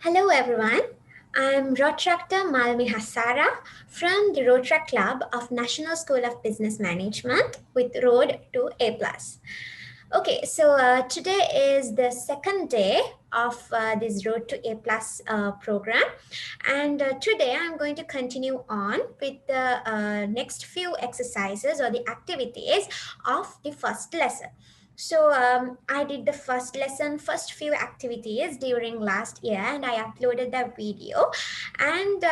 Hello everyone, I'm Rotaractor Malmi Hasara from the Rotaract Club of National School of Business Management with Road to A+. Okay, so today is the second day of this Road to A+ program, and today I'm going to continue on with the next few exercises or the activities of the first lesson. So I did the first few activities during last year, and I uploaded that video. And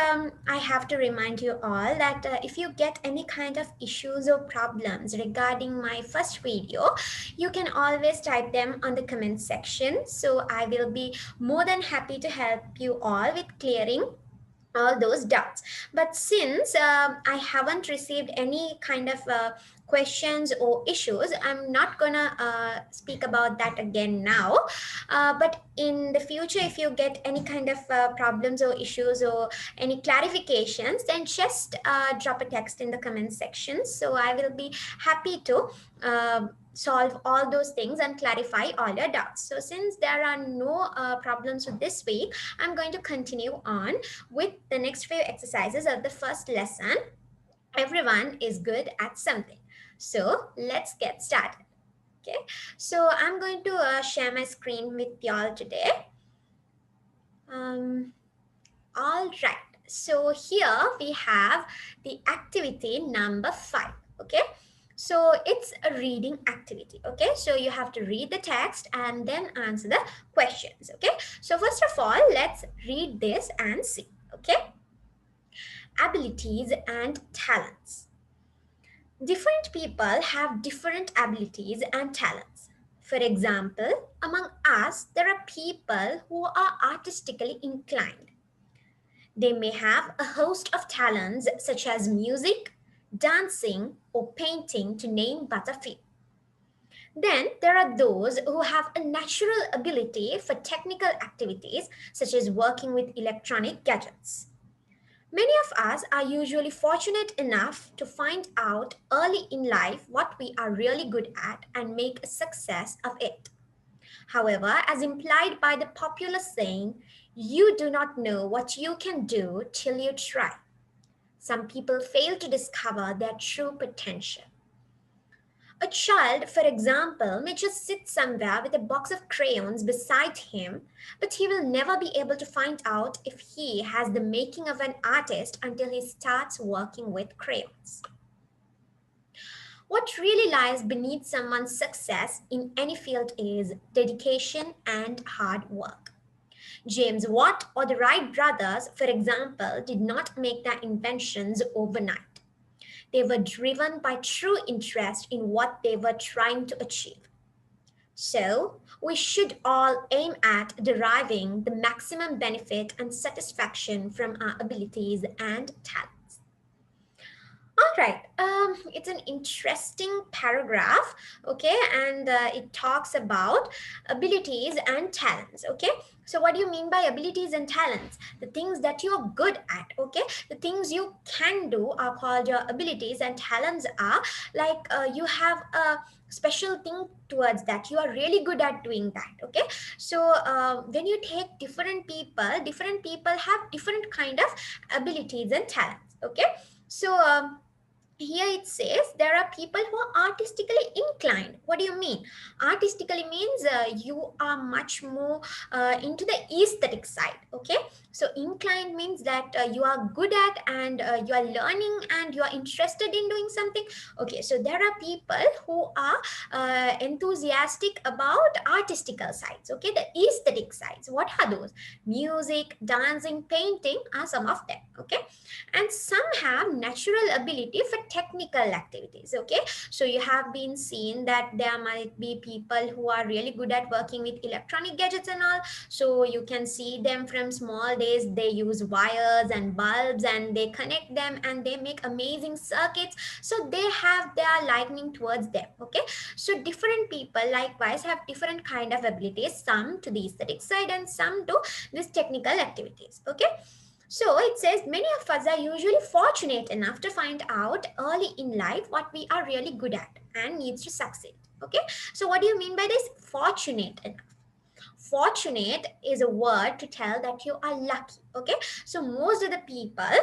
I have to remind you all that if you get any kind of issues or problems regarding my first video, you can always type them on the comment section. So I will be more than happy to help you all with clearing all those doubts. But since I haven't received any kind of questions or issues, I'm not gonna speak about that again now. But in the future, if you get any kind of problems or issues or any clarifications, then just drop a text in the comment section, so I will be happy to solve all those things and clarify all your doubts. So since there are no problems with this week, I'm going to continue on with the next few exercises of the first lesson. Everyone is good at something. So let's get started. Okay, so I'm going to share my screen with y'all today. All right, so here we have the activity number 5. Okay, so it's a reading activity. Okay, so you have to read the text and then answer the questions. Okay, so first of all, let's read this and see. Okay, abilities and talents. Different people have different abilities and talents. For example, among us, there are people who are artistically inclined. They may have a host of talents such as music, dancing, or painting, to name but a few. Then there are those who have a natural ability for technical activities such as working with electronic gadgets. Many of us are usually fortunate enough to find out early in life what we are really good at and make a success of it. However, as implied by the popular saying, you do not know what you can do till you try. Some people fail to discover their true potential. A child, for example, may just sit somewhere with a box of crayons beside him, but he will never be able to find out if he has the making of an artist until he starts working with crayons. What really lies beneath someone's success in any field is dedication and hard work. James Watt or the Wright brothers, for example, did not make their inventions overnight. They were driven by true interest in what they were trying to achieve. So, we should all aim at deriving the maximum benefit and satisfaction from our abilities and talents. All right, it's an interesting paragraph, okay, and it talks about abilities and talents, okay. So, what do you mean by abilities and talents? The things that you're good at, okay, the things you can do are called your abilities, and talents are like you have a special thing towards that. You are really good at doing that, okay. So, when you take different people have different kind of abilities and talents, okay. So, here it says there are people who are artistically inclined. What do you mean? Artistically means you are much more into the aesthetic side, okay. So inclined means that you are good at and you are learning and you are interested in doing something, okay. So there are people who are enthusiastic about artistical sides, okay, the aesthetic sides. What are those? Music, dancing, painting are some of them, okay. And some have natural ability for technical activities, okay. So you have been seen that there might be people who are really good at working with electronic gadgets and all. So you can see them from small days. They use wires and bulbs and they connect them and they make amazing circuits. So they have their liking towards them, okay. So different people likewise have different kind of abilities, some to the aesthetic side and some to this technical activities, okay. So it says many of us are usually fortunate enough to find out early in life what we are really good at and needs to succeed. Okay. So what do you mean by this? Fortunate enough. Fortunate is a word to tell that you are lucky. Okay, so most of the people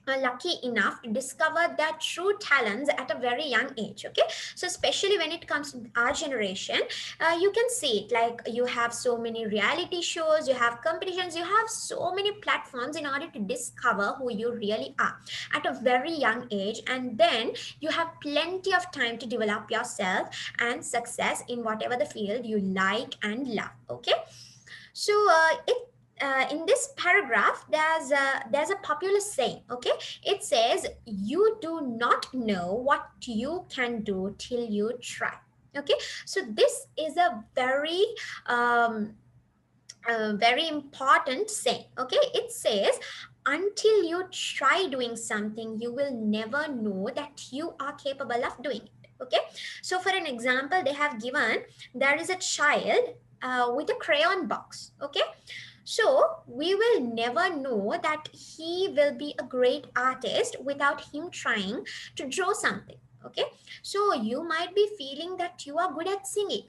are lucky enough to discover their true talents at a very young age. Okay, so especially when it comes to our generation, you can see it like you have so many reality shows, you have competitions, you have so many platforms in order to discover who you really are at a very young age, and then you have plenty of time to develop yourself and success in whatever the field you like and love. Okay, so in this paragraph, there's a popular saying. Okay, it says, "You do not know what you can do till you try." Okay, so this is a um, very important saying. Okay, it says, until you try doing something, you will never know that you are capable of doing it. Okay, so for an example, they have given, there is a child with a crayon box. Okay, so we will never know that he will be a great artist without him trying to draw something. Okay, so you might be feeling that you are good at singing,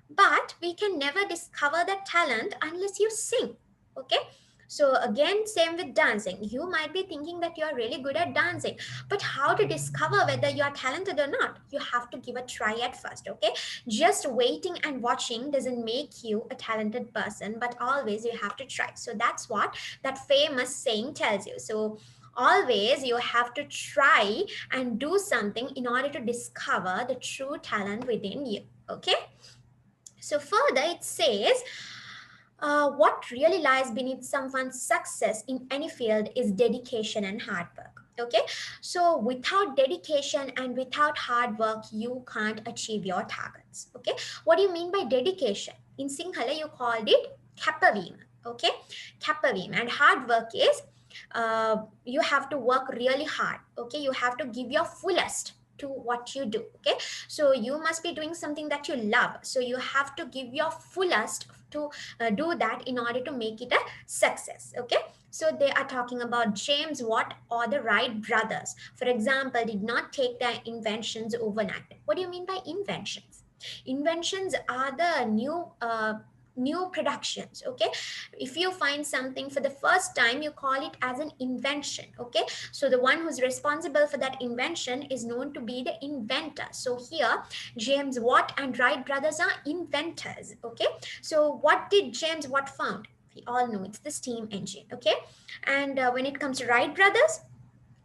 but we can never discover that talent unless you sing. Okay, so again, same with dancing. You might be thinking that you are really good at dancing, but how to discover whether you are talented or not? You have to give a try at first. Okay, just waiting and watching doesn't make you a talented person, but always you have to try. So that's what that famous saying tells you. So always you have to try and do something in order to discover the true talent within you. Okay, so further it says, what really lies beneath someone's success in any field is dedication and hard work. Okay, so without dedication and without hard work, you can't achieve your targets. Okay, what do you mean by dedication? In Sinhala, you called it kapavim. Okay, kapavim, and hard work is you have to work really hard. Okay, you have to give your fullest to what you do. Okay, so you must be doing something that you love, so you have to give your fullest to do that in order to make it a success. Okay, so they are talking about James Watt or the Wright brothers, for example, did not take their inventions overnight. What do you mean by inventions? Inventions are the new productions. Okay, if you find something for the first time, you call it as an invention. Okay, so the one who's responsible for that invention is known to be the inventor. So here, James Watt and Wright brothers are inventors. Okay, so what did James Watt found? We all know it's the steam engine. Okay, and when it comes to Wright brothers,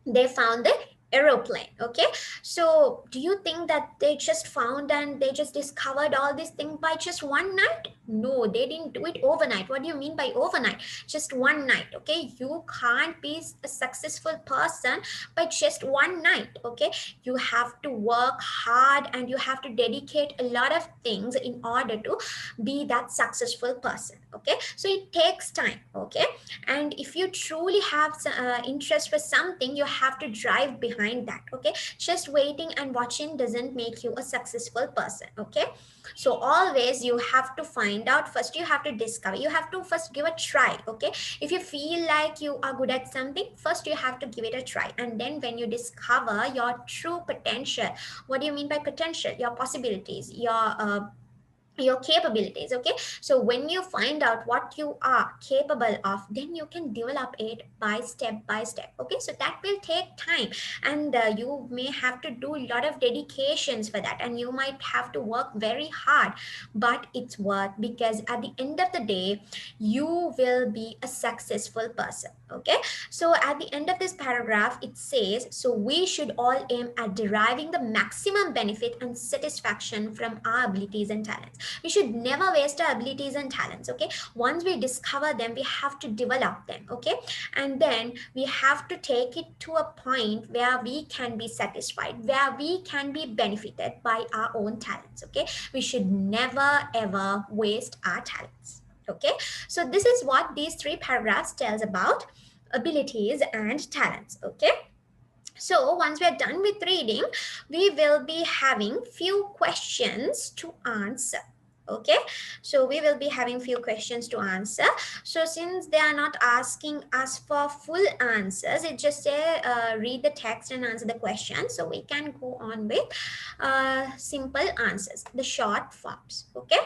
they found the aeroplane. Okay, so do you think that they just found and they just discovered all these things by just one night? No, they didn't do it overnight. What do you mean by overnight? Just one night. Okay, you can't be a successful person by just one night. Okay, you have to work hard and you have to dedicate a lot of things in order to be that successful person. Okay, so it takes time. Okay, and if you truly have interest for something, you have to drive behind that. Okay, just waiting and watching doesn't make you a successful person. Okay, so always you have to find out first, you have to discover, you have to first give a try. Okay, if you feel like you are good at something, first you have to give it a try, and then when you discover your true potential, what do you mean by potential? Your possibilities, your capabilities. Okay, so when you find out what you are capable of, then you can develop it by step. Okay, so that will take time, and you may have to do a lot of dedications for that, and you might have to work very hard, but it's worth, because at the end of the day, you will be a successful person. Okay, so at the end of this paragraph, it says, so we should all aim at deriving the maximum benefit and satisfaction from our abilities and talents. We should never waste our abilities and talents. Okay, once we discover them, we have to develop them. Okay, and then we have to take it to a point where we can be satisfied, where we can be benefited by our own talents. Okay, we should never ever waste our talents. Okay, so this is what these three paragraphs tells about abilities and talents. Okay, so once we are done with reading, we will be having few questions to answer. Okay, so we will be having few questions to answer. So since they are not asking us for full answers, it just say read the text and answer the question, so we can go on with simple answers, the short forms. Okay,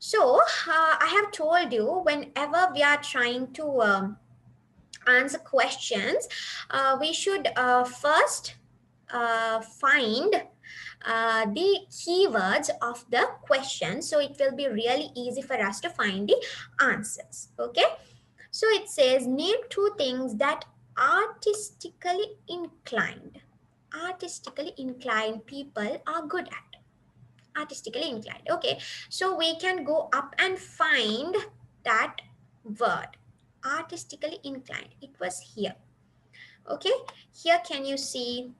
So I have told you, whenever we are trying to answer questions, we should first find the keywords of the question, so it will be really easy for us to find the answers. Okay, so it says name two things that artistically inclined people are good at. Artistically inclined. Okay, so we can go up and find that word, artistically inclined. It was here. Okay, here can you see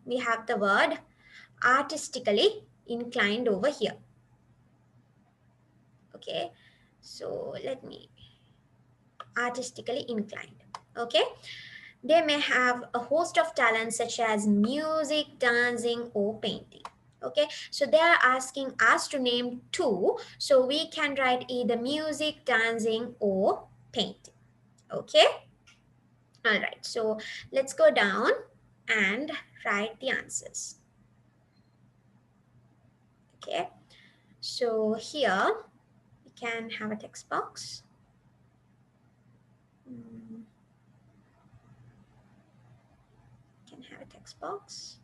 we have the word artistically inclined over here. Okay, so let me, artistically inclined. Okay, they may have a host of talents such as music, dancing, or painting. Okay, so they are asking us to name two, so we can write either music, dancing, or painting. Okay, all right, so let's go down and write the answers. Okay, so here we can have a text box. Can have a text box.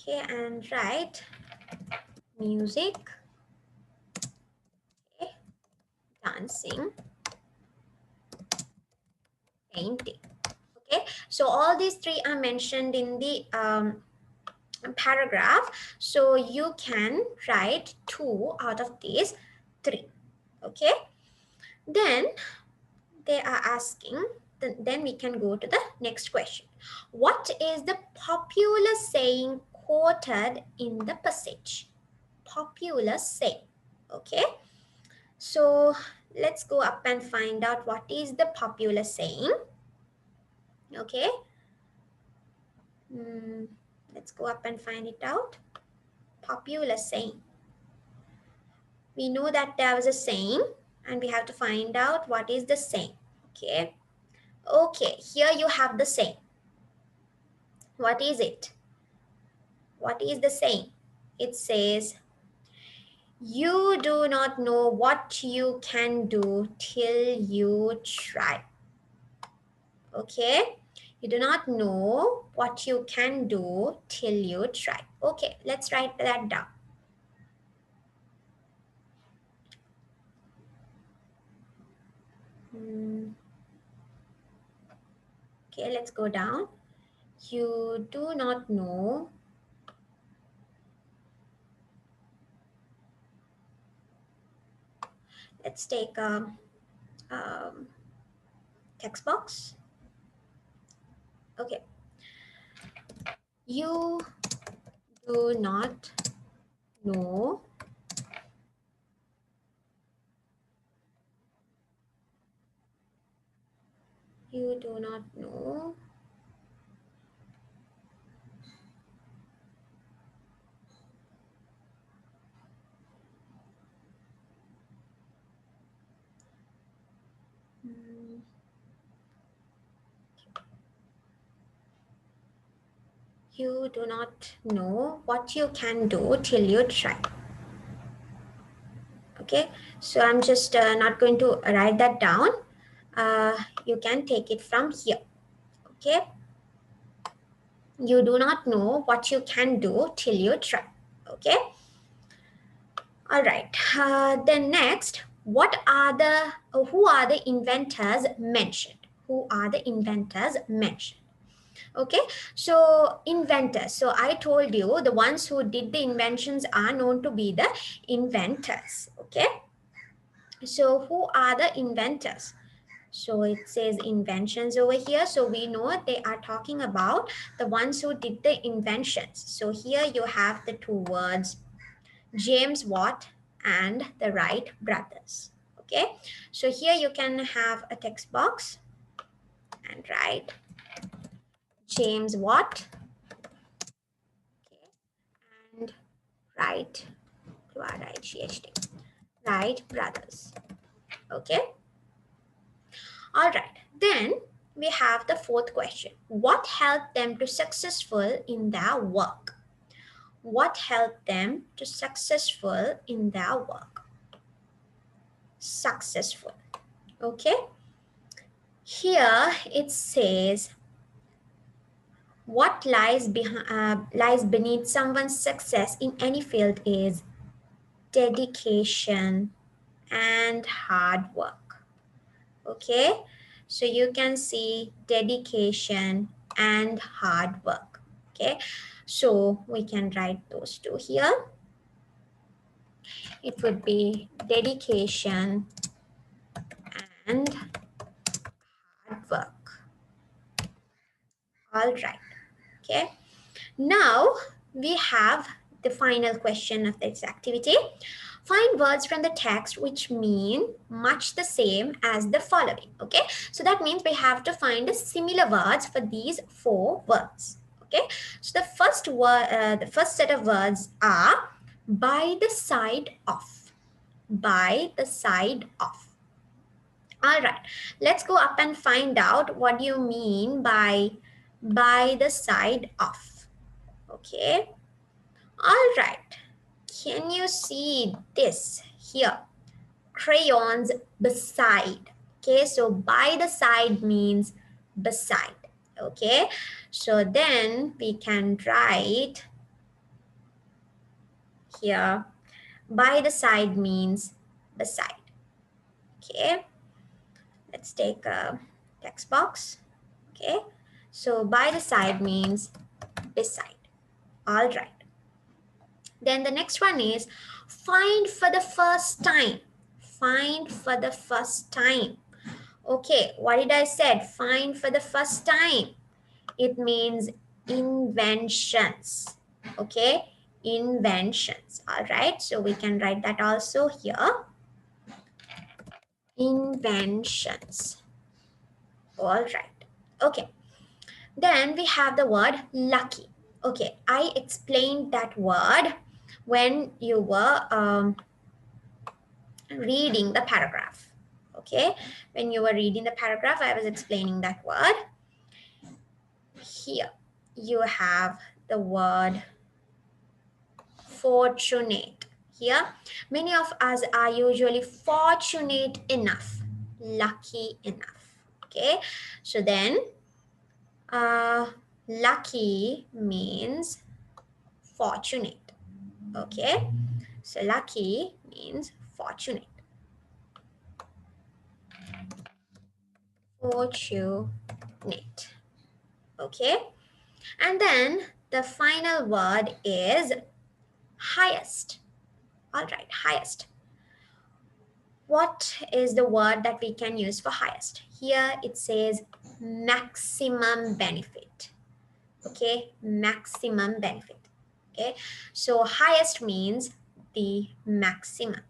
Okay, and write music, okay, dancing, painting. Okay, so all these three are mentioned in the paragraph, so you can write two out of these three. Okay, then they are asking, then we can go to the next question. What is the popular saying quoted in the passage? Popular saying. Okay, so let's go up and find out what is the popular saying. Okay, let's go up and find it out. Popular saying. We know that there was a saying and we have to find out what is the saying. Okay, okay, here you have the saying. What is it? What is the saying? It says, you do not know what you can do till you try. Okay, you do not know what you can do till you try. Okay, let's write that down. Okay, let's go down. You do not know let's take a text box. Okay, you do not know you do not know you do not know what you can do till you try. Okay, so I'm just not going to write that down. You can take it from here. Okay, you do not know what you can do till you try. Okay, all right, then next, what are the who are the inventors mentioned? Who are the inventors mentioned? Okay, so inventors, so I told you the ones who did the inventions are known to be the inventors. Okay, so who are the inventors? So it says inventions over here, so we know they are talking about the ones who did the inventions. So here you have the two words, James Watt and the Wright brothers. Okay, so here you can have a text box and write James Watt, okay, and Wright, Wright brothers. Okay, all right, then we have the fourth question. What helped them to successful in their work? what helped them to successful in their work. Successful. Okay. Here it says what lies beneath someone's success in any field is dedication and hard work. Okay, so you can see dedication and hard work. Okay, so we can write those two here. It would be dedication and hard work. All right. Okay, now we have the final question of this activity. Find words from the text which mean much the same as the following. Okay, so that means we have to find the similar words for these 4 words. Okay, so the first word, the first set of words are by the side of. By the side of. All right, let's go up and find out what you mean by the side of. Okay, all right. Can you see this here? Crayons beside. Okay, so by the side means beside. Okay, so then we can write here by the side means beside. Okay, let's take a text box. Okay, so by the side means beside. All right. Then the next one is find for the first time. Find for the first time. Okay, what did I said? Find for the first time. It means inventions. Okay, inventions. All right, so we can write that also here. Inventions. All right. Okay, then we have the word lucky. Okay, I explained that word when you were reading the paragraph. Okay, when you were reading the paragraph, I was explaining that word. Here you have the word fortunate. Here, many of us are usually fortunate enough, lucky enough. Okay, so then lucky means fortunate. Okay, so lucky means fortunate. Fortunate. Okay, and then the final word is highest. All right, highest. What is the word that we can use for highest? Here it says maximum benefit. Okay, maximum benefit. Okay, so highest means the maximum.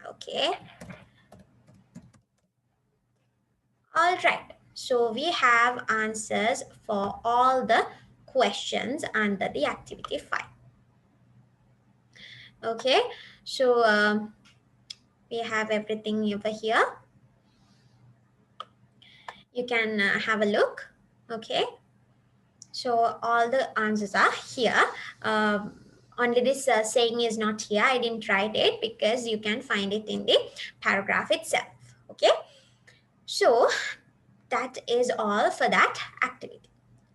Okay, all right, so we have answers for all the questions under the activity 5. Okay, so we have everything over here. You can have a look. Okay, so all the answers are here. Only this saying is not here. I didn't write it because you can find it in the paragraph itself. Okay, so that is all for that activity.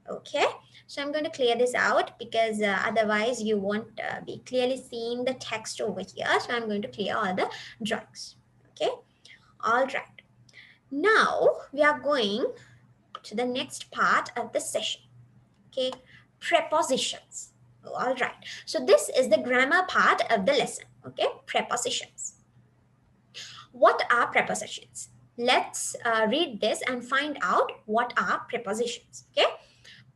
Okay, so I'm going to clear this out because otherwise you won't be clearly seeing the text over here. So I'm going to clear all the drawings. Okay, all right. Now we are going to the next part of the session. Okay, prepositions. All right, so this is the grammar part of the lesson. Okay, prepositions. What are prepositions? Let's read this and find out what are prepositions. Okay,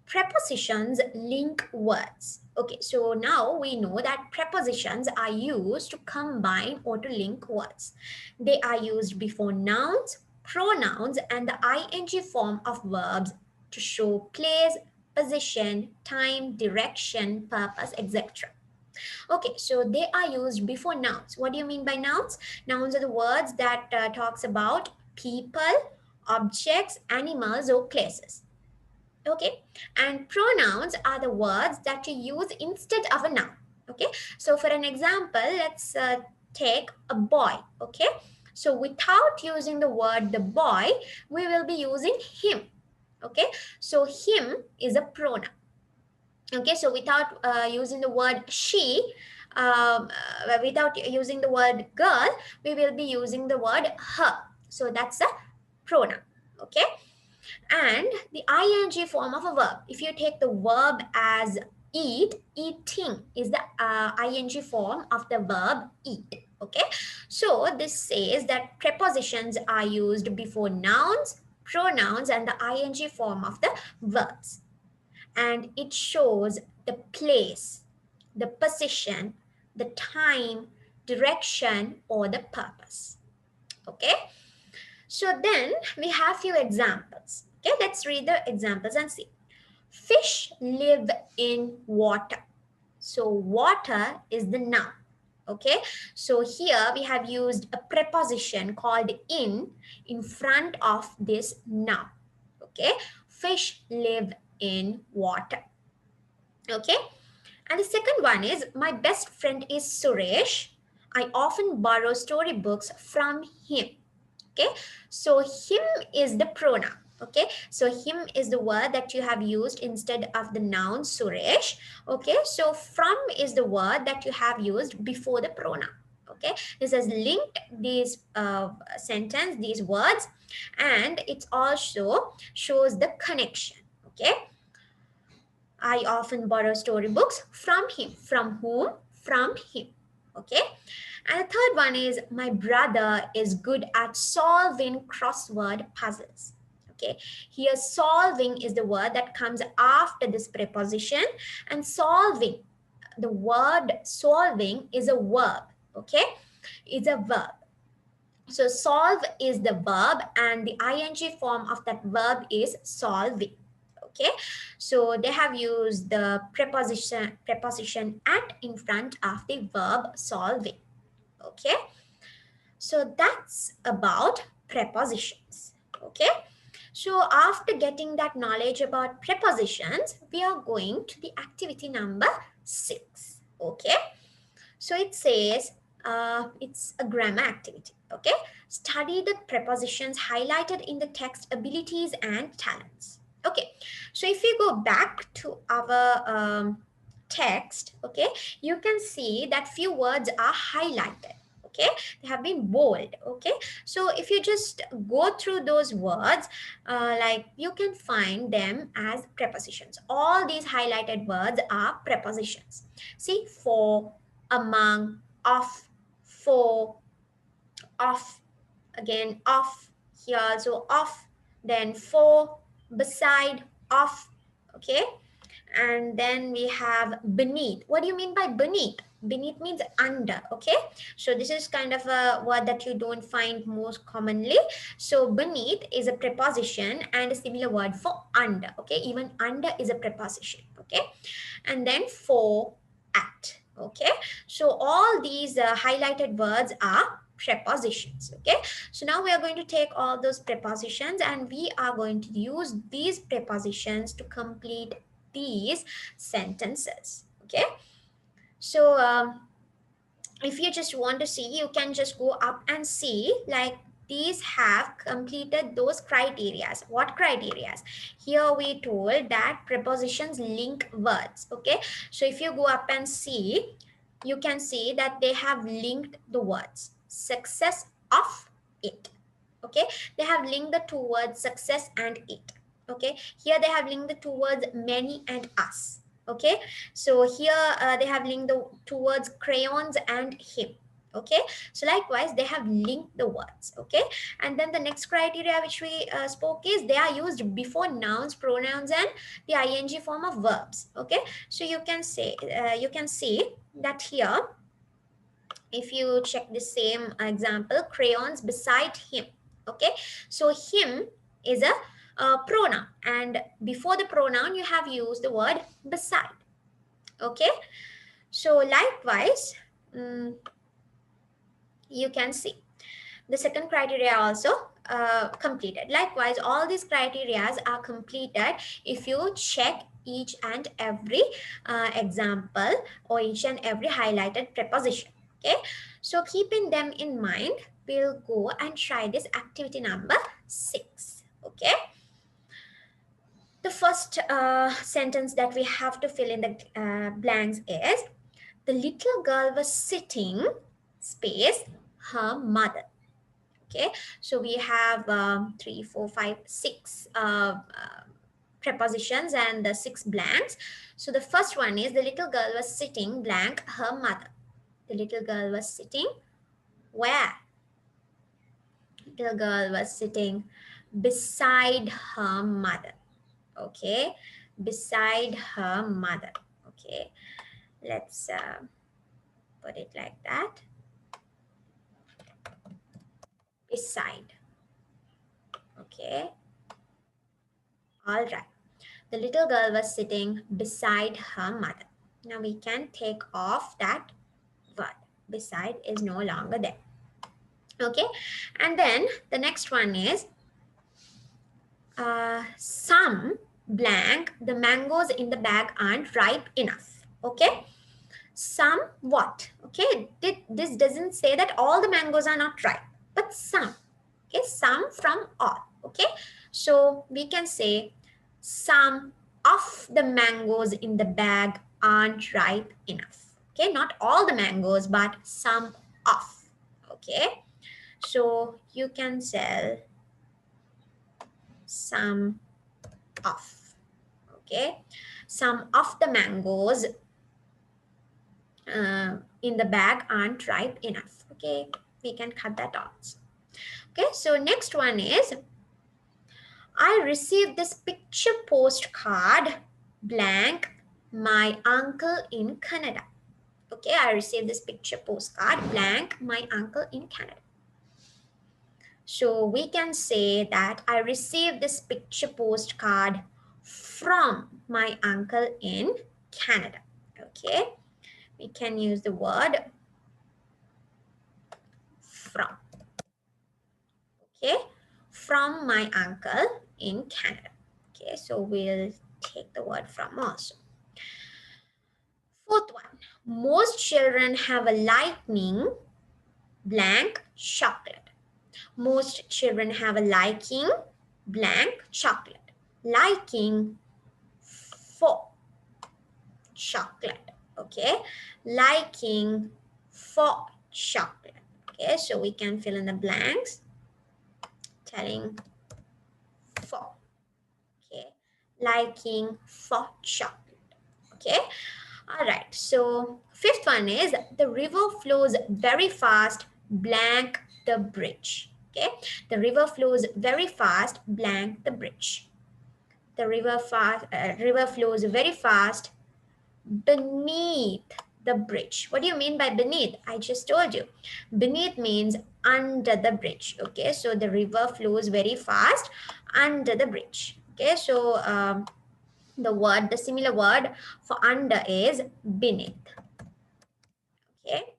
prepositions link words. Okay, so now we know that prepositions are used to combine or to link words. They are used before nouns, pronouns, and the ing form of verbs to show place, position, time, direction, purpose, etc. Okay, so they are used before nouns. What do you mean by nouns? Nouns are the words that talks about people, objects, animals, or places. Okay, and pronouns are the words that you use instead of a noun. Okay, so for an example, let's take a boy. Okay, so without using the word the boy, we will be using him. Okay, so him is a pronoun. Okay, so without using the word she, without using the word girl, we will be using the word her. So that's a pronoun. Okay, and the ing form of a verb, if you take the verb as eat, eating is the ing form of the verb eat. Okay, so this says that prepositions are used before nouns, pronouns, and the ing form of the verbs, and it shows the place, the position, the time, direction, or the purpose. Okay, so then we have few examples. Okay, let's read the examples and see. Fish live in water. So water is the noun. Okay, so here we have used a preposition called in front of this noun. Okay, fish live in water. Okay, and the second one is my best friend is Suresh. I often borrow storybooks from him. Okay, so him is the pronoun. Okay, so him is the word that you have used instead of the noun Suresh. Okay, so from is the word that you have used before the pronoun. Okay, this has linked these sentence, these words, and it also shows the connection. Okay, I often borrow storybooks from him. From whom? From him. Okay. And the third one is my brother is good at solving crossword puzzles. Okay. Here, solving is the word that comes after this preposition, and solving, the word solving is a verb. Okay. It's a verb. So solve is the verb, and the ing form of that verb is solving. Okay, so they have used the preposition at in front of the verb solving. Okay, so that's about prepositions. Okay, so after getting that knowledge about prepositions, we are going to the activity number 6. Okay, so it says it's a grammar activity. Okay, study the prepositions highlighted in the text, abilities and talents. Okay, so if we go back to our text, okay, you can see that few words are highlighted. Okay, they have been bold. Okay, so if you just go through those words, like you can find them as prepositions. All these highlighted words are prepositions. See, for, among, of, for, of, again of, here also of, then for, beside, of. Okay, and then we have beneath. What do you mean by beneath? Beneath means under. Okay, so this is kind of a word that you don't find most commonly. So beneath is a preposition and a similar word for under. Okay, even under is a preposition. Okay, and then for, at. Okay, so all these highlighted words are prepositions. Okay, so now we are going to take all those prepositions and we are going to use these prepositions to complete these sentences. Okay, so if you just want to see, you can just go up and see, like these have completed those criterias. What criterias? Here we told that prepositions link words. Okay, so if you go up and see, you can see that they have linked the words success of it. Okay, they have linked the two words success and it. Okay, here they have linked the two words many and us. Okay, so here they have linked the two words crayons and him. Okay, so likewise they have linked the words. Okay, and then the next criteria which we spoke is they are used before nouns, pronouns, and the ing form of verbs. Okay, so you can say you can see that here, if you check the same example, crayons beside him. Okay, so him is a pronoun, and before the pronoun you have used the word beside. Okay, so likewise you can see the second criteria also completed. Likewise, all these criteria are completed if you check each and every example or each and every highlighted preposition. Okay, so keeping them in mind, we'll go and try this activity number 6. Okay, the first sentence that we have to fill in the blanks is, the little girl was sitting, space, her mother. Okay, so we have 3, 4, 5, 6 prepositions and the 6 blanks. So the first one is, the little girl was sitting blank her mother. The little girl was sitting where? Little girl was sitting beside her mother. Okay, beside her mother. Okay, let's put it like that. Beside. Okay, all right. The little girl was sitting beside her mother. Now we can take off that word. Beside is no longer there. Okay, and then the next one is, some blank, the mangoes in the bag aren't ripe enough. Okay, some what? Okay, this doesn't say that all the mangoes are not ripe, but some. Okay, some from all. Okay, so we can say, some of the mangoes in the bag aren't ripe enough. Okay, not all the mangoes, but some of. Okay, so you can sell some of. Okay, some of the mangoes in the bag aren't ripe enough. Okay, we can cut that out. Okay, so next one is, I received this picture postcard blank my uncle in Canada. Okay, I received this picture postcard blank my uncle in Canada. So we can say that I received this picture postcard from my uncle in Canada. Okay, we can use the word from. Okay, from my uncle in Canada. Okay, so we'll take the word from also. Fourth one, most children have a liking blank chocolate. Most children have a liking blank chocolate. Liking for chocolate. Okay, liking for chocolate. Okay, so we can fill in the blanks telling for. Okay, liking for chocolate. Okay, all right, so fifth one is, the river flows very fast blank the bridge. Okay, the river flows very fast blank the bridge. The river flows very fast beneath the bridge. What do you mean by beneath? I just told you. Beneath means under the bridge. Okay, so the river flows very fast under the bridge. Okay, so the similar word for under is beneath. Okay,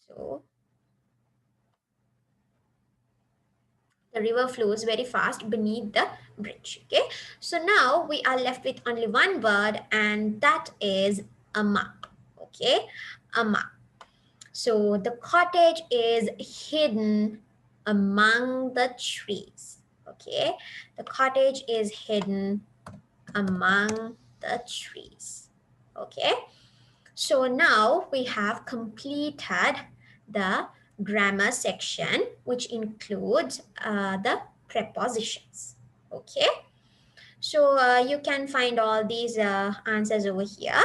so the river flows very fast beneath the bridge. Okay, so now we are left with only one word, and that is ama. Okay, ama. So the cottage is hidden among the trees. Okay, the cottage is hidden among the trees. Okay, so now we have completed the grammar section, which includes the prepositions. Okay, so you can find all these answers over here,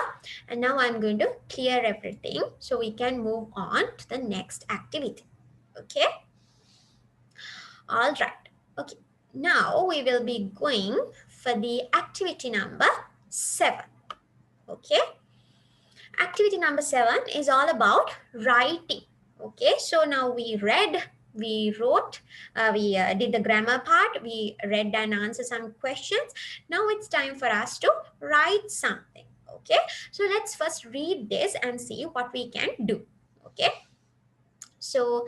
and now I'm going to clear everything so we can move on to the next activity. Okay, all right. Okay, now we will be going for the activity number 7. Okay, activity number 7 is all about writing. Okay, so now we read, we wrote, we did the grammar part, we read and answered some questions. Now it's time for us to write something. Okay, so let's first read this and see what we can do. Okay, so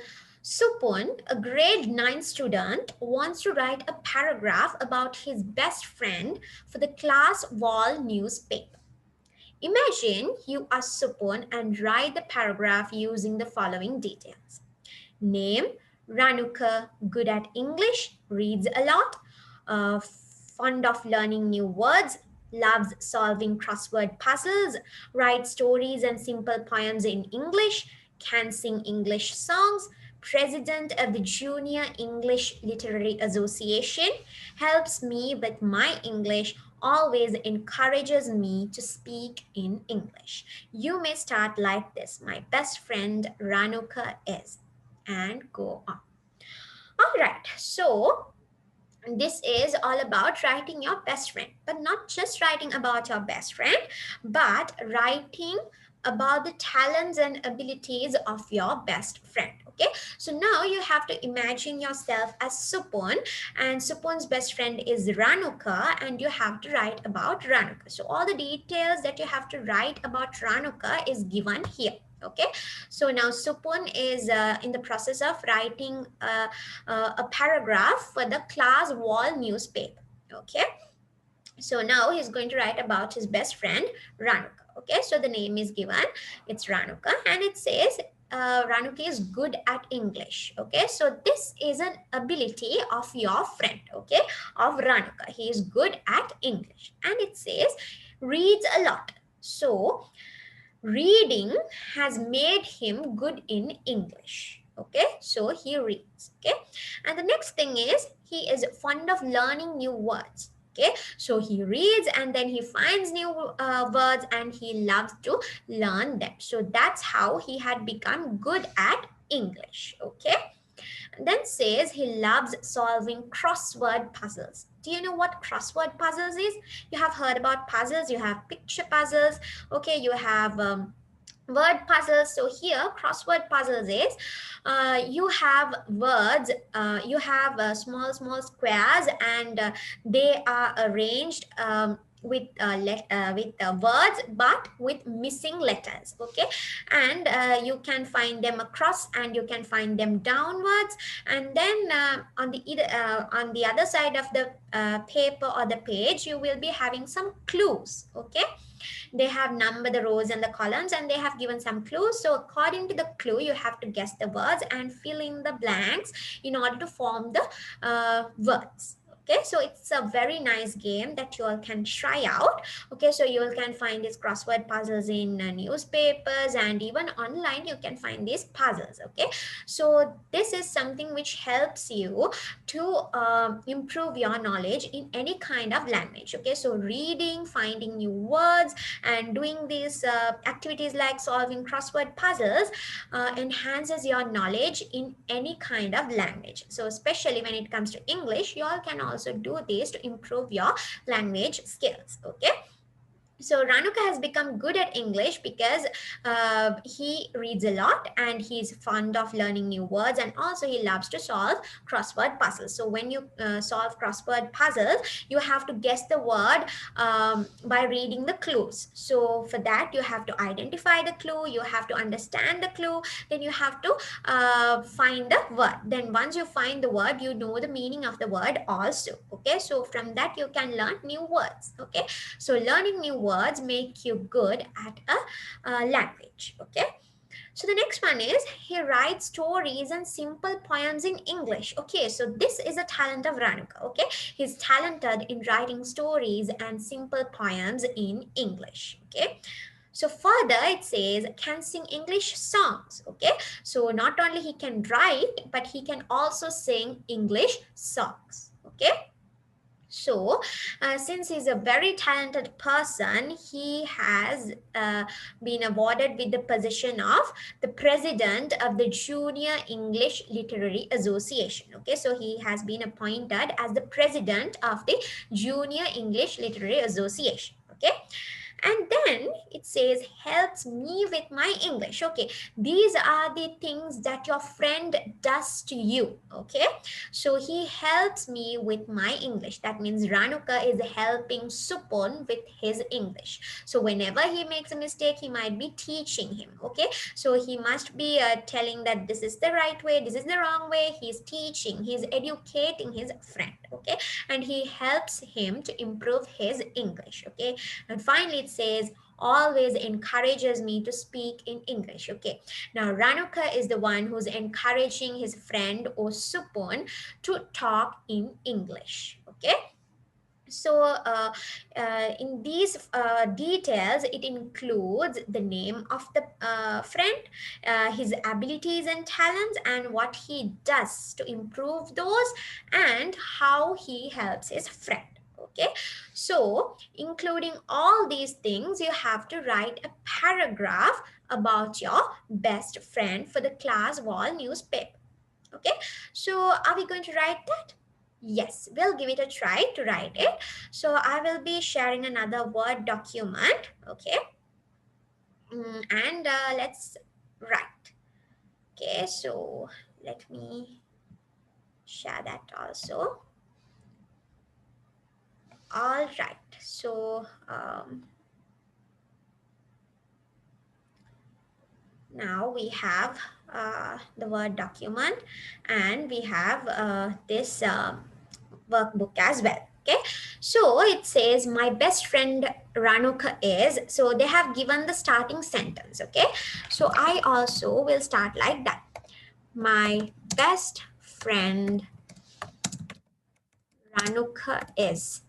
Supun, a grade 9 student, wants to write a paragraph about his best friend for the class wall newspaper. Imagine you are Supun and write the paragraph using the following details. Name, Ranuka, good at English, reads a lot, fond of learning new words, loves solving crossword puzzles, writes stories and simple poems in English, can sing English songs, president of the Junior English Literary Association, helps me with my English, always encourages me to speak in English. You may start like this. My best friend Ranuka is, and go on. All right, so this is all about writing your best friend, but not just writing about your best friend, but writing about the talents and abilities of your best friend. Okay, so now you have to imagine yourself as Supun, and Supun's best friend is Ranuka, and you have to write about Ranuka. So all the details that you have to write about Ranuka is given here. Okay, so now Supun is in the process of writing a paragraph for the class wall newspaper. Okay, so now he's going to write about his best friend Ranuka. Okay, so the name is given, it's Ranuka, and it says Ranuka is good at English. Okay, so this is an ability of your friend, okay, of Ranuka. He is good at English, and it says reads a lot. So reading has made him good in English. Okay, so he reads. Okay, and the next thing is he is fond of learning new words. Okay, so he reads and then he finds new words and he loves to learn them. So that's how he had become good at English. Okay, and then says he loves solving crossword puzzles. Do you know what crossword puzzles is? You have heard about puzzles. You have picture puzzles. Okay, you have word puzzles. So here crossword puzzles is you have words, you have small squares, and they are arranged with words but with missing letters. Okay, and you can find them across and you can find them downwards, and then on the other side of the paper or the page you will be having some clues. Okay, they have numbered the rows and the columns and they have given some clues. So according to the clue you have to guess the words and fill in the blanks in order to form the words. Okay, so it's a very nice game that you all can try out. Okay, so you all can find these crossword puzzles in newspapers, and even online you can find these puzzles. Okay, so this is something which helps you to improve your knowledge in any kind of language. Okay, so reading, finding new words, and doing these activities like solving crossword puzzles enhances your knowledge in any kind of language. So especially when it comes to English, you all can also do this to improve your language skills. Okay, so Ranuka has become good at English because he reads a lot and he's fond of learning new words, and also he loves to solve crossword puzzles. So when you solve crossword puzzles, you have to guess the word by reading the clues. So for that you have to identify the clue, you have to understand the clue, then you have to find the word. Then once you find the word, you know the meaning of the word also. Okay, so from that you can learn new words. Okay, so learning new words make you good at a language. Okay, so the next one is he writes stories and simple poems in English. Okay, so this is a talent of Ranuka. Okay, he's talented in writing stories and simple poems in English. Okay, so further it says can sing English songs. Okay, so not only he can write but he can also sing English songs. Okay, so since he's a very talented person, he has been awarded with the position of the president of the Junior English Literary Association. Okay, so he has been appointed as the president of the Junior English Literary Association. Okay, And then it says helps me with my English. Okay, these are the things that your friend does to you. Okay, so he helps me with my English. That means Ranuka is helping Supon with his English. So whenever he makes a mistake, he might be teaching him. Okay, so he must be telling that this is the right way, this is the wrong way. He's teaching, he's educating his friend. Okay, and he helps him to improve his English. Okay, and finally it says always encourages me to speak in English. Okay, now Ranuka is the one who's encouraging his friend or Supon to talk in English. Okay, so in these details, it includes the name of the friend, his abilities and talents, and what he does to improve those, and how he helps his friend. Okay, so including all these things, you have to write a paragraph about your best friend for the class wall newspaper. Okay, so are we going to write that? Yes, we'll give it a try to write it. So I will be sharing another Word document. Okay, and let's write. Okay, so let me share that also. All right, so now we have the Word document, and we have this workbook as well. Okay, so it says my best friend Ranuka is, so they have given the starting sentence. Okay, so I also will start like that. My best friend Ranuka is.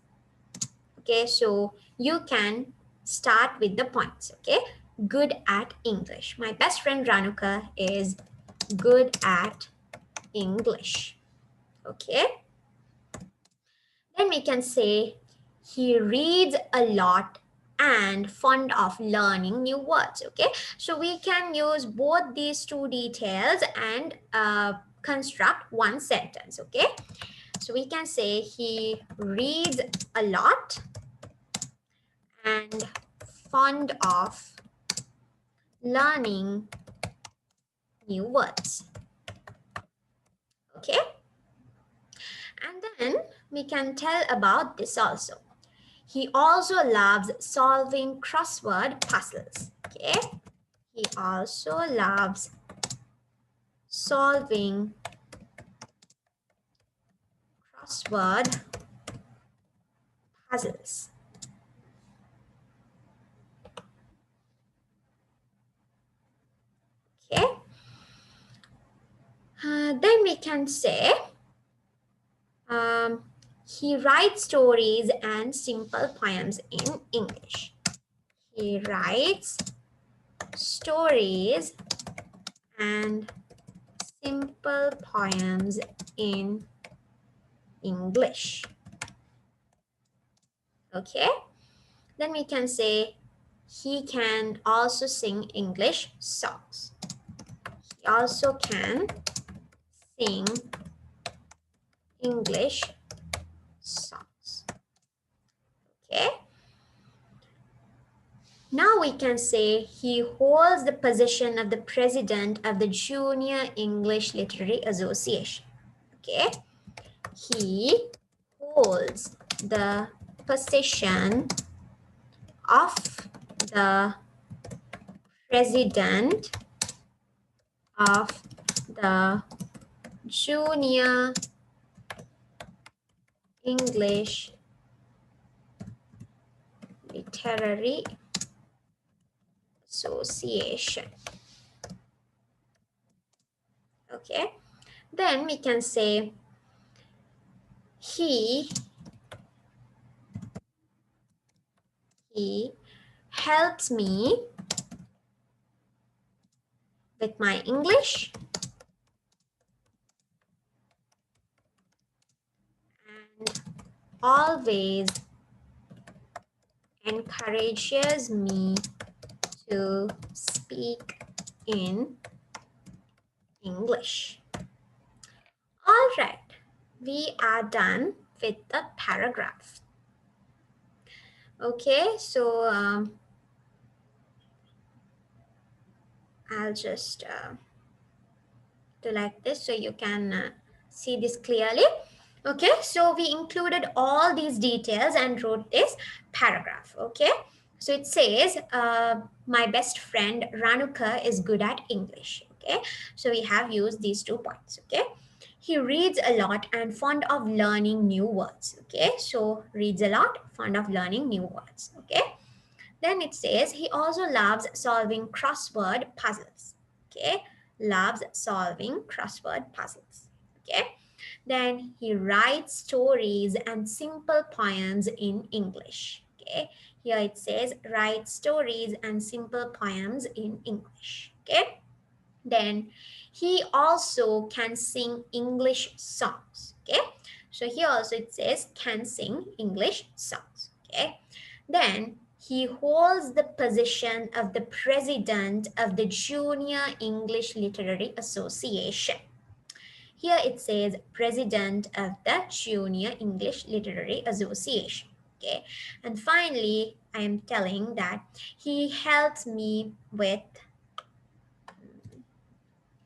Okay, so you can start with the points. Okay, good at English. My best friend Ranuka is good at English. Okay, then we can say he reads a lot and fond of learning new words. Okay, so we can use both these two details and construct one sentence. Okay, so we can say he reads a lot and fond of learning new words. Okay, and then we can tell about this also. He also loves solving crossword puzzles. Okay, he also loves solving crossword puzzles. Okay, then we can say um, he writes stories and simple poems in English. He writes stories and simple poems in English. Okay, then we can say he can also sing English songs. He also can sing English songs. Okay, now we can say he holds the position of the president of the Junior English Literary Association. Okay, he holds the position of the president of the Junior English Literary Association. Okay, then we can say he helps me with my English and always encourages me to speak in English. All right, we are done with the paragraph. Okay, so I'll just do like this so you can see this clearly. Okay, so we included all these details and wrote this paragraph. Okay, so it says my best friend Ranuka is good at English. Okay, so we have used these 2 points. Okay, he reads a lot and fond of learning new words. Okay, so reads a lot, fond of learning new words. Okay, then it says he also loves solving crossword puzzles. Okay, loves solving crossword puzzles. Okay, then he writes stories and simple poems in English. Okay, here it says write stories and simple poems in English. Okay, then he also can sing English songs. Okay, so here also it says can sing English songs. Okay, then he holds the position of the president of the Junior English Literary Association. Here it says president of the Junior English Literary Association. Okay, and finally I am telling that he helps me with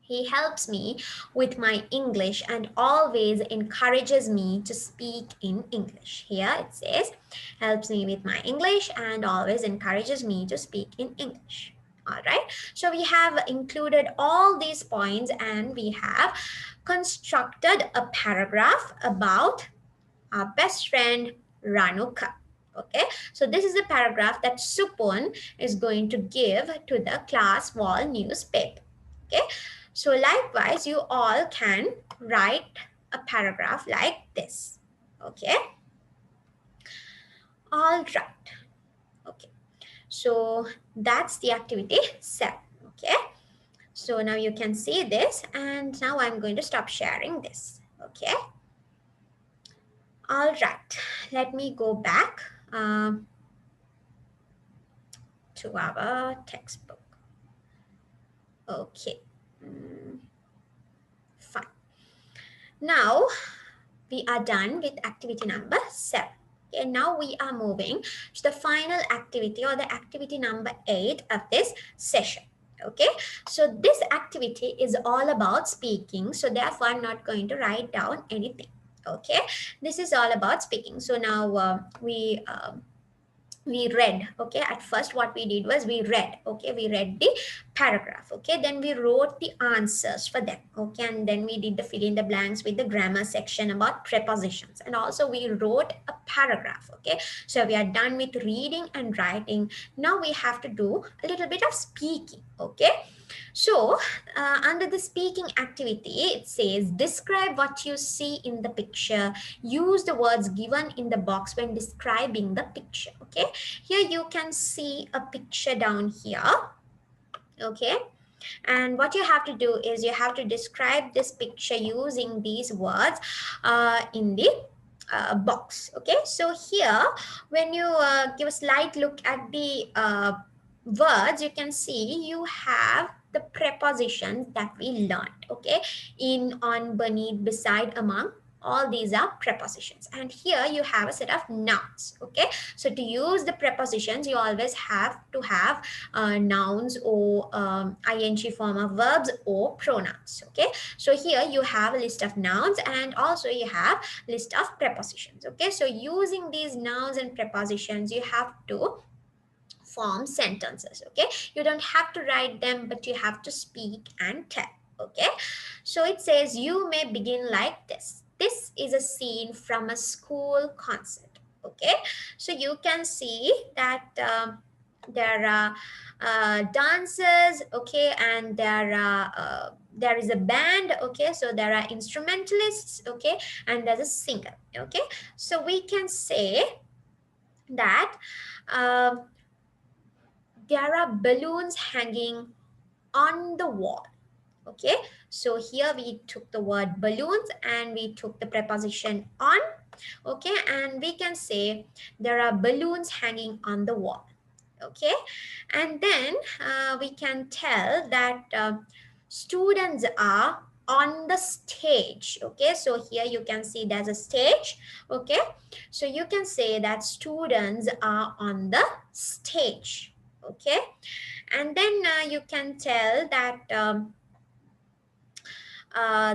he helps me with my English and always encourages me to speak in English. Here it says, helps me with my English and always encourages me to speak in English. All right. So we have included all these points and we have constructed a paragraph about our best friend Ranuka. Okay, so this is a paragraph that Supun is going to give to the class wall newspaper. Okay, so likewise, you all can write a paragraph like this. Okay, all right. Okay, so that's the activity 7. Okay, so now you can see this, and now I'm going to stop sharing this. Okay, all right. Let me go back to our textbook. Okay, fine. Now we are done with activity number 7. Okay, now we are moving to the final activity or the activity number 8 of this session. Okay, so this activity is all about speaking. So therefore, I'm not going to write down anything. Okay, this is all about speaking. So now we read. Okay, at first what we did was we read. Okay, we read the paragraph. Okay, then we wrote the answers for them. Okay, and then we did the fill in the blanks with the grammar section about prepositions, and also we wrote a paragraph. Okay, so we are done with reading and writing. Now we have to do a little bit of speaking. Okay, so under the speaking activity, it says describe what you see in the picture. Use the words given in the box when describing the picture. Okay, here you can see a picture down here. Okay, and what you have to do is you have to describe this picture using these words in the box. Okay, so here when you give a slight look at the words, you can see you have the prepositions that we learned. Okay, in, on, beneath, beside, among, all these are prepositions, and here you have a set of nouns. Okay, so to use the prepositions you always have to have nouns or ing form of verbs or pronouns. Okay, so here you have a list of nouns and also you have list of prepositions. Okay, so using these nouns and prepositions you have to form sentences. Okay, you don't have to write them, but you have to speak and tell. Okay, so it says you may begin like this. This is a scene from a school concert. Okay, so you can see that there are dancers. Okay, and there is a band. Okay, so there are instrumentalists. Okay, and there's a singer. Okay, so we can say that there are balloons hanging on the wall. Okay, so here we took the word balloons and we took the preposition on. Okay, and we can say there are balloons hanging on the wall. Okay, and then we can tell that students are on the stage. Okay, so here you can see there's a stage. Okay, so you can say that students are on the stage. Okay, And then you can tell that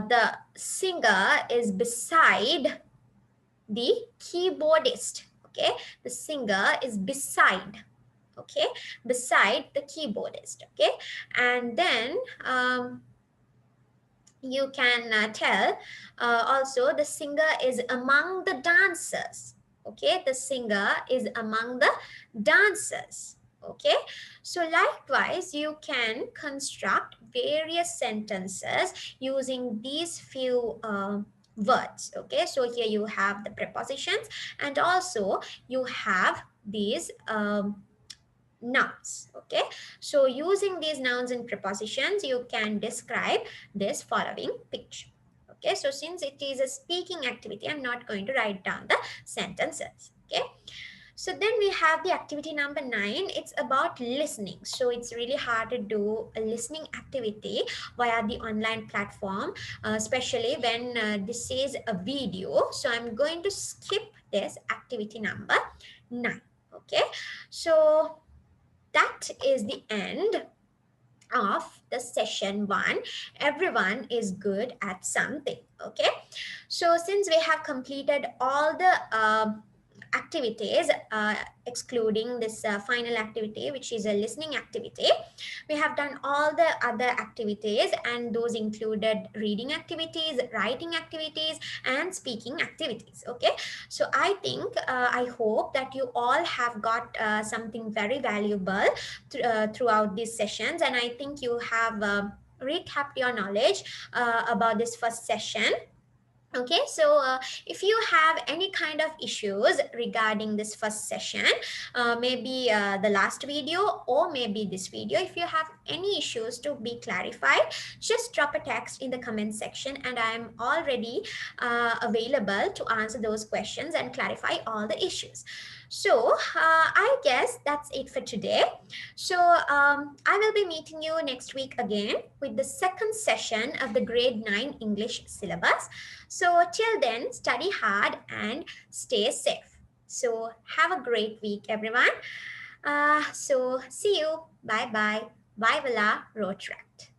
the singer is beside the keyboardist. Okay, the singer is beside, okay, beside the keyboardist. Okay, and then you can tell also the singer is among the dancers. Okay, the singer is among the dancers. Okay, so likewise you can construct various sentences using these few words. Okay, so here you have the prepositions, and also you have these nouns. Okay, so using these nouns and prepositions you can describe this following picture. Okay, so since it is a speaking activity, I'm not going to write down the sentences. Okay, so then we have the activity number 9. It's about listening. So it's really hard to do a listening activity via the online platform, especially when this is a video. So I'm going to skip this activity number 9. Okay, so that is the end of the session 1. Everyone is good at something. Okay, so since we have completed all the activities, excluding this final activity, which is a listening activity, we have done all the other activities, and those included reading activities, writing activities, and speaking activities. Okay, so I think I hope that you all have got something very valuable throughout these sessions, and I think you have recapped your knowledge about this first session. Okay, so if you have any kind of issues regarding this first session, maybe the last video or maybe this video, if you have any issues to be clarified, just drop a text in the comment section, and I am already available to answer those questions and clarify all the issues. So I guess that's it for today. So I will be meeting you next week again with the second session of the grade 9 English syllabus. So till then, study hard and stay safe. So have a great week, everyone. So see you. Bye bye. Bye, Villa Rotaract.